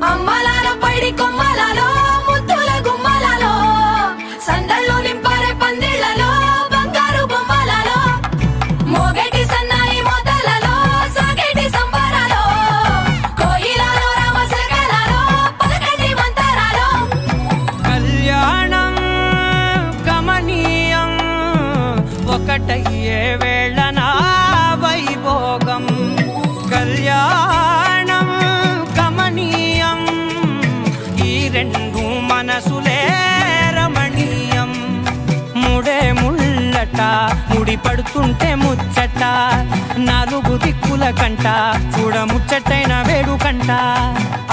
అమ్మలాలో పైడి కొమ్మలాలో ముద్దుల గుమ్మలాలో సందళ్ళు నింపారే పందిళ్లలో బంగారు బొమ్మలాలో మోగేటి సన్నాయి మోతలలో సాగేటి సంబరాలో కోయిలలో రామసగలలో పలకటి మంతరాలో కళ్యాణం గమనీయం ఒకటయ్యే వేళనా వైభోగం కళ్యాణం గమనీయం ఈ రెండు మనసులే రమణీయం ముడే ముళ్ళట ముడి పడుతుంటే ముచ్చట నాలుగు దిక్కుల కంట చూడ ముచ్చటైన వేడుకంట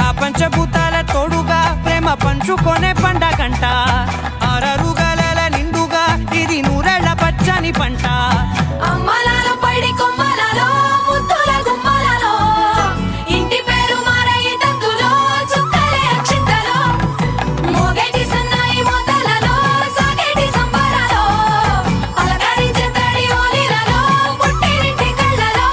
ఆ పంచభూతాల తోడుగా ప్రేమ పంచుకొనే పండగంట అరరుగల నిండుగా ఇది నూరెళ్ళ పచ్చని పంట అమ్మలాలో పైడి కొమ్మలాలో ముద్దుల గుమ్మలాలో ఇంటి పేరు మారయి తందులో చుక్కలే అక్షింతలో మోగేటి సన్నాయి మోతలలో సాగేటి సంబరాలో అలకరించే తడి ఓలిలలో పుట్టినింటి కళ్ళలో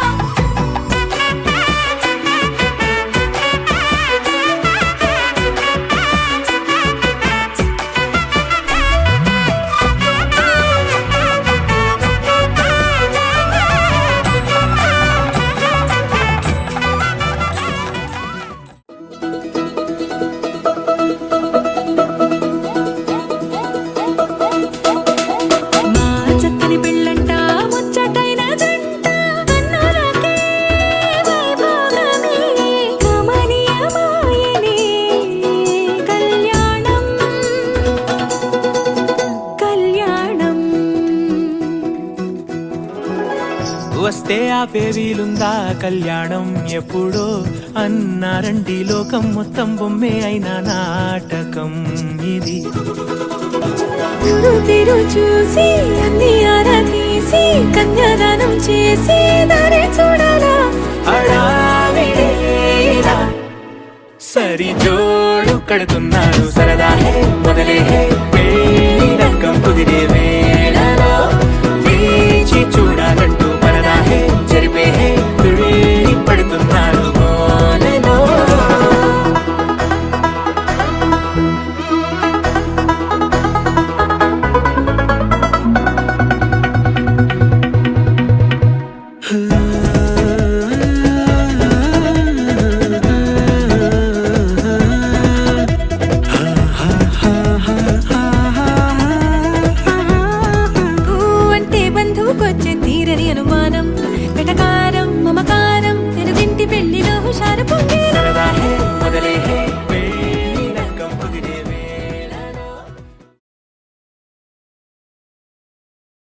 మా చక్కని పెళ్ళంట ముచ్చటైన జంట కన్నులకే వైభోగమే కమనీయమాయనే కళ్యాణం కళ్యాణం వస్తే ఆపే వీలుందా కళ్యాణం ఎప్పుడో అన్నారండి లోకం మొత్తం బొమ్మే అయిన నాటకం ఇది తిరు చూసి అన్ని ఆరాధీసి కన్యాదానం చేసి దారి చూడాలా హడావిడిలా సరి జోడు కడుతున్నారు సరదా